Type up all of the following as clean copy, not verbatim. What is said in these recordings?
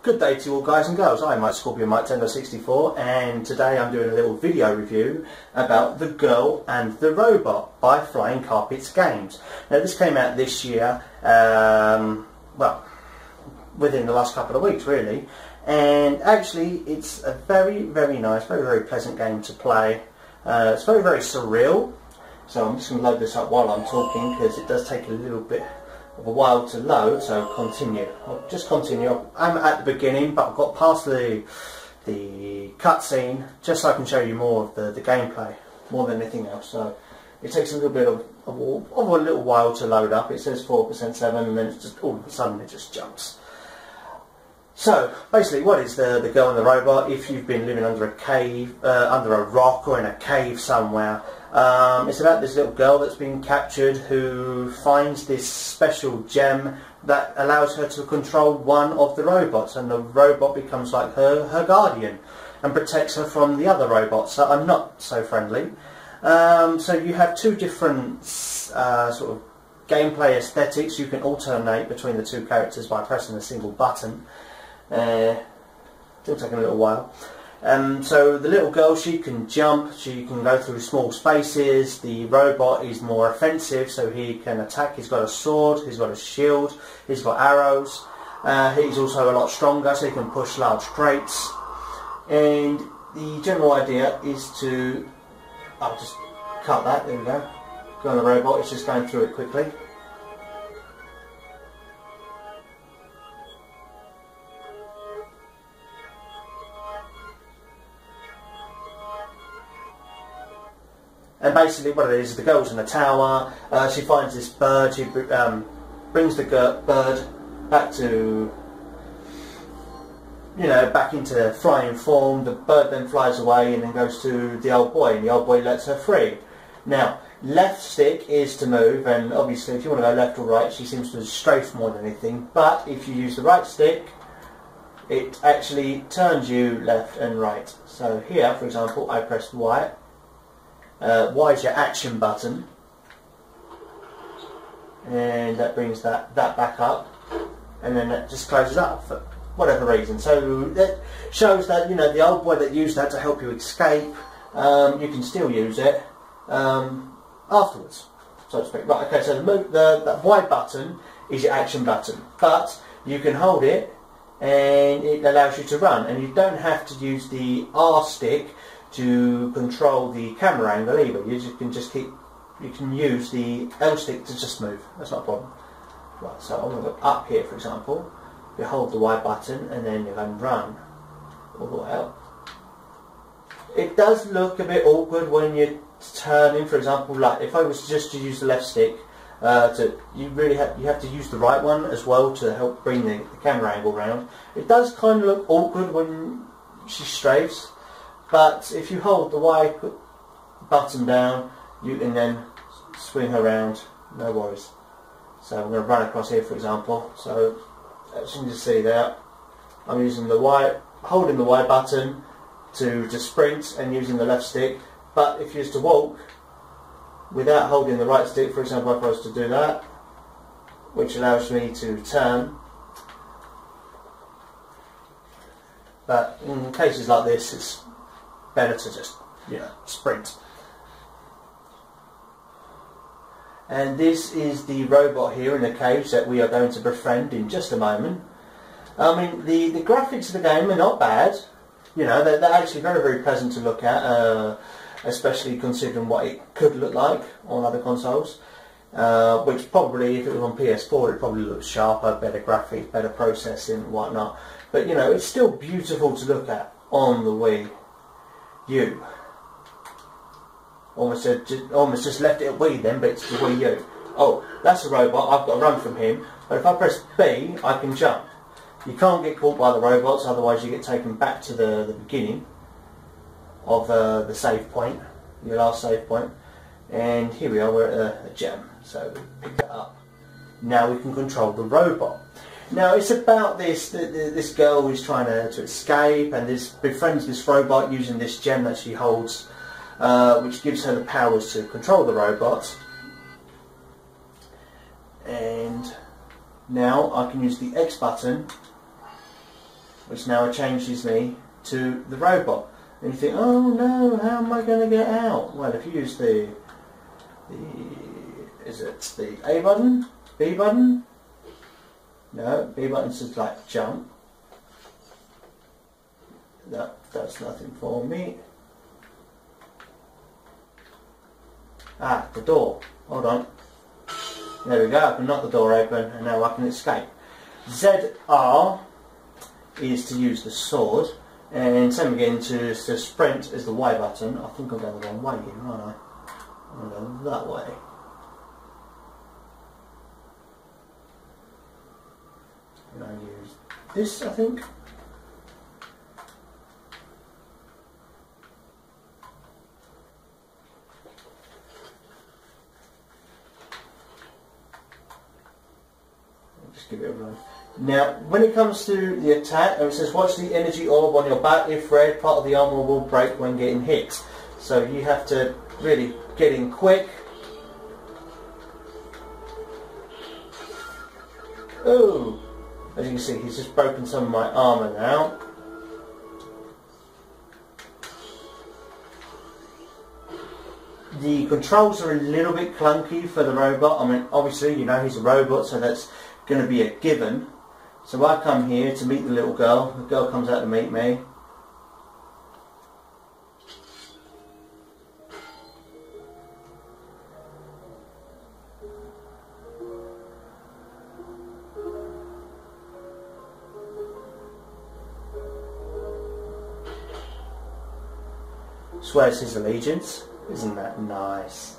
Good day to you all guys and girls. I'm Miketendo64 and today I'm doing a little video review about The Girl and the Robot by Flying Carpets Games. Now this came out this year, well, within the last couple of weeks really, and actually it's a very nice, very pleasant game to play. It's very surreal, so I'm just going to load this up while I'm talking because it does take a little bit of a while to load, so continue. I'll just continue. I'm at the beginning, but I've got past the cutscene just so I can show you more of the gameplay, more than anything else. So it takes a little bit of a little while to load up. It says 4% 7 and then it's just all of a sudden it just jumps. So basically what is the Girl and the Robot? If you've been living under a cave, under a rock or in a cave somewhere, it's about this little girl that's been captured who finds this special gem that allows her to control one of the robots, and the robot becomes like her guardian and protects her from the other robots that are not so friendly. So you have two different sort of gameplay aesthetics. You can alternate between the two characters by pressing a single button. It'll take a little while. So the little girl, she can jump, she can go through small spaces. The robot is more offensive, so he can attack. He's got a sword, he's got a shield, he's got arrows. He's also a lot stronger, so he can push large crates. And the general idea is to... I'll just cut that, there we go. Go on the robot, it's just going through it quickly. And basically what it is, the girl's in a tower, she finds this bird, she brings the bird back to, back into flying form. The bird then flies away and then goes to the old boy, and the old boy lets her free. Now, left stick is to move, and obviously if you want to go left or right, she seems to strafe more than anything, but if you use the right stick, it actually turns you left and right. So here, for example, I pressed Y. Y is your action button, and that brings that back up, and then that just closes up for whatever reason. So that shows that the old boy that used that to help you escape, you can still use it afterwards, so to speak. Right, okay, so the Y button is your action button, but you can hold it and it allows you to run, and you don't have to use the R stick to control the camera angle either. You can use the L stick to just move. That's not a problem. Right, so I'm going to go up here, for example. You hold the Y button and then you can run all the way up. It does look a bit awkward when you're turning, for example, like if I was just to use the left stick, you have to use the right one as well to help bring the camera angle round. It does kind of look awkward when she strafes. But if you hold the Y button down, you can then swing around, no worries. So I'm going to run across here, for example. So as you can see there, I'm using the Y, holding the Y button to sprint and using the left stick. But if you used to walk without holding the right stick, for example, if I was to do that, which allows me to turn. But in cases like this, it's better to just, sprint. And this is the robot here in the cage that we are going to befriend in just a moment. I mean, the graphics of the game are not bad. They're actually very pleasant to look at, especially considering what it could look like on other consoles. Which probably, if it was on PS4, it probably looks sharper, better graphics, better processing, whatnot. But it's still beautiful to look at on the Wii U. Almost just left it at Wii then, but it's the Wii U. Oh, that's a robot, I've got to run from him. But if I press B, I can jump. You can't get caught by the robots, otherwise you get taken back to the beginning of the save point, your last save point. And here we are, we're at a gem, so pick that up. Now we can control the robot. Now it's about this girl who's trying to escape, and befriends this robot using this gem that she holds, which gives her the powers to control the robot. And now I can use the X button which now changes me to the robot. And you think, oh no, how am I going to get out? Well, if you use is it the A button? B button? No, B button says like jump. That does nothing for me. Ah, the door. Hold on. There we go, I can knock the door open and now I can escape. ZR is to use the sword, and same again to sprint is the Y button. I think I'm going the wrong way here, aren't I? I'm going to go that way. And I use this, I think. Just give it a run. Now, when it comes to the attack, it says watch the energy orb on your back. If red, part of the armor will break when getting hit. So you have to really get in quick. Oh, as you can see, he's just broken some of my armor now. The controls are a little bit clunky for the robot. I mean, obviously, you know, he's a robot, so that's going to be a given. So I come here to meet the little girl. The girl comes out to meet me. Swears his allegiance. Isn't that nice?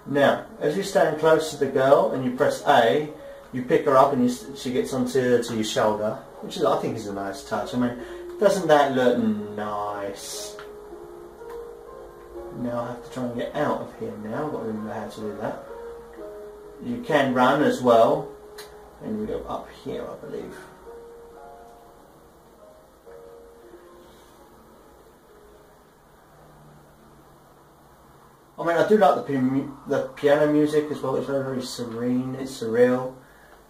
Now, as you stand close to the girl and you press A, you pick her up and she gets onto your shoulder, which is, I think, is a nice touch. I mean, doesn't that look nice? Now I have to try and get out of here now. I've got to remember how to do that. You can run as well, and you go up here, I believe. I mean, I do like the piano music as well. It's very, very serene. It's surreal.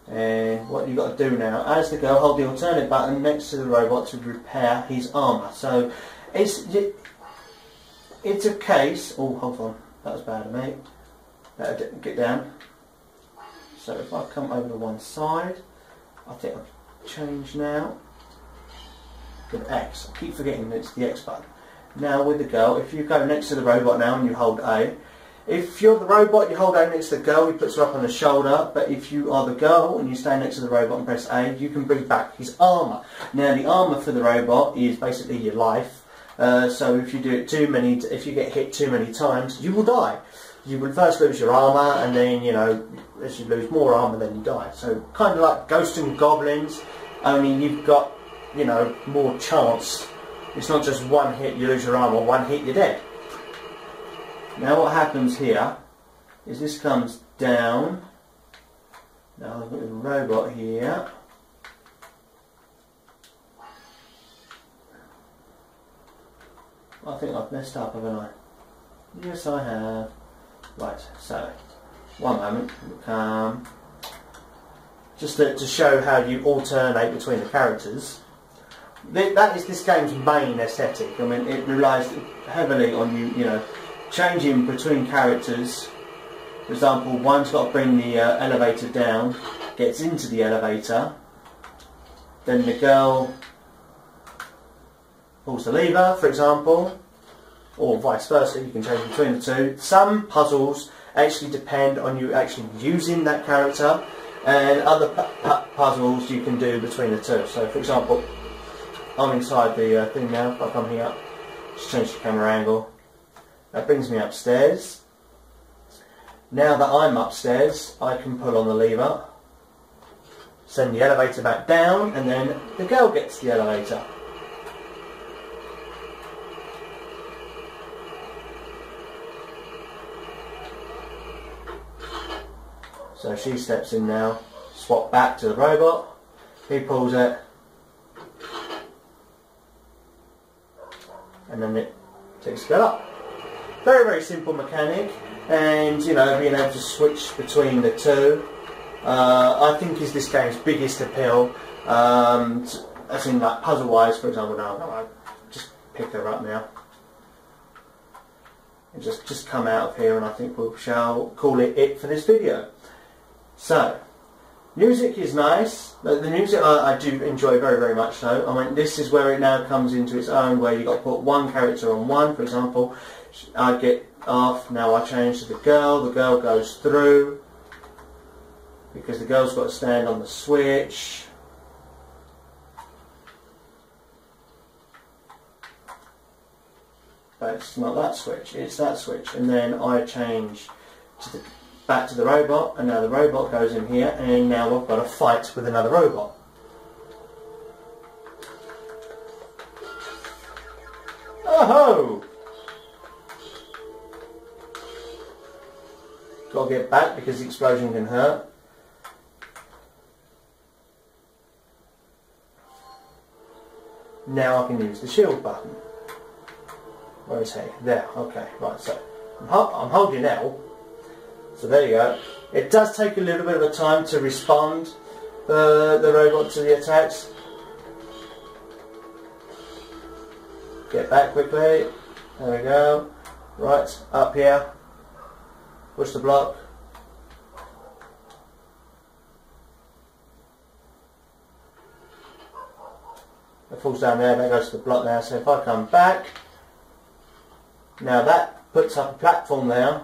And what you've got to do now, as the girl, hold the alternate button next to the robot to repair his armour. So it's a case. Oh, hold on, that was bad of me. Get down. So if I come over to one side, I think I've changed now. With X. I keep forgetting that it's the X button. Now with the girl, if you go next to the robot now and you hold A, if you're the robot, you hold A next to the girl, he puts her up on the shoulder, but if you are the girl and you stand next to the robot and press A, you can bring back his armour. Now the armour for the robot is basically your life, so if you do it if you get hit too many times, you will die. You will first lose your armour, and then, you know, as you lose more armour, then you die. So kind of like Ghosts and Goblins, only you've got, you know, more chance. It's not just one hit you lose your armour, one hit you're dead. Now what happens here is this comes down. Now I've got the robot here. I think I've messed up, haven't I? Yes, I have. Right, so one moment. Just to show how you alternate between the characters. That is this game's main aesthetic. I mean, it relies heavily on you know, changing between characters. For example, one's got to bring the elevator down, gets into the elevator, then the girl pulls the lever, for example, or vice versa. You can change between the two. Some puzzles actually depend on you actually using that character, and other puzzles you can do between the two. So, for example, I'm inside the thing now. If I come here, just change the camera angle. That brings me upstairs. Now that I'm upstairs, I can pull on the lever, send the elevator back down, and then the girl gets the elevator. So she steps in now, swap back to the robot, he pulls it, and then it takes it up. Very, very simple mechanic, and you know, being able to switch between the two, I think is this game's biggest appeal. As in, like, puzzle-wise, for example. Now, I'll just pick her up now. And just come out of here, and I think we shall call it for this video. So, music is nice. The music I do enjoy very, very much so. I mean, this is where it now comes into its own, where you've got to put one character on one. For example, I get off, now I change to the girl goes through, because the girl's got to stand on the switch. But it's not that switch, it's that switch. And then I change to back to the robot, and now the robot goes in here, and now I've got to fight with another robot. Oh-ho! Got to get back because the explosion can hurt. Now I can use the shield button. Where is he? There. Okay, right, so I'm holding L. So there you go. It does take a little bit of a time to respond, the robot, to the attacks. Get back quickly. There we go. Right, up here. Push the block. It falls down there, that goes to the block now. So if I come back, now that puts up a platform there,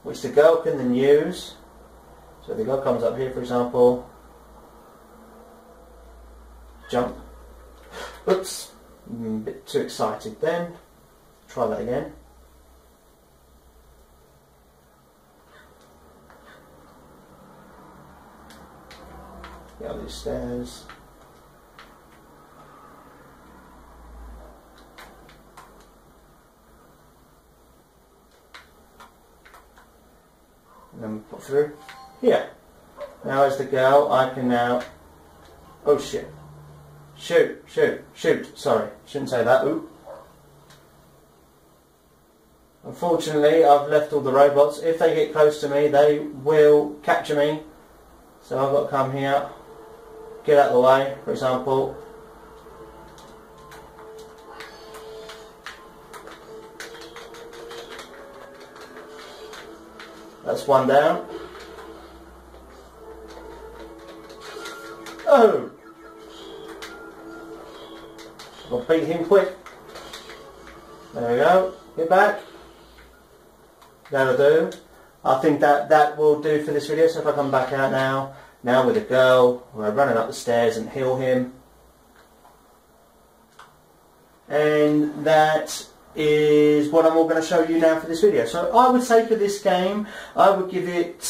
which the girl can then use. So the girl comes up here, for example, jump. Oops, a bit too excited then. Try that again. Get up these stairs. And then put through here. Now as the girl, I can now, oh shit, shoot, sorry, shouldn't say that, ooh. Unfortunately, I've left all the robots. If they get close to me, they will capture me. So I've got to come here, get out of the way, for example. That's one down. Oh! I'll beat him quick. There we go. Get back. That'll do. I think that will do for this video. So if I come back out now with a girl, we're running up the stairs and heal him. And that is what I'm all going to show you now for this video. So I would say for this game, I would give it,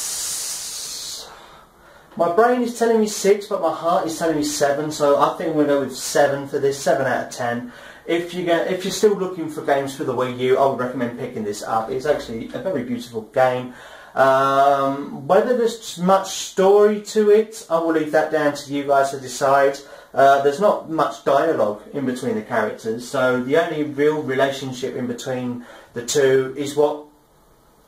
my brain is telling me 6, but my heart is telling me 7, so I think we'll go with 7 for this, 7 out of 10. If you're still looking for games for the Wii U, I would recommend picking this up. It's actually a very beautiful game. Whether there's much story to it, I will leave that down to you guys to decide. There's not much dialogue in between the characters, so the only real relationship in between the two is what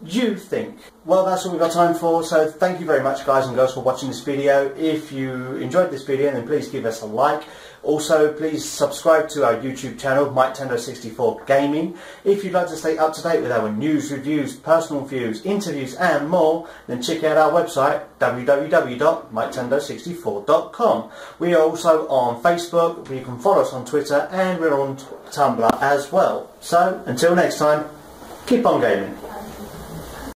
you think. Well, that's all we've got time for, so thank you very much, guys and girls, for watching this video. If you enjoyed this video, then please give us a like. Also, please subscribe to our YouTube channel, Miketendo64 Gaming. If you'd like to stay up to date with our news, reviews, personal views, interviews and more, then check out our website, www.miketendo64.com. We are also on Facebook, you can follow us on Twitter, and we're on Tumblr as well. So, until next time, keep on gaming.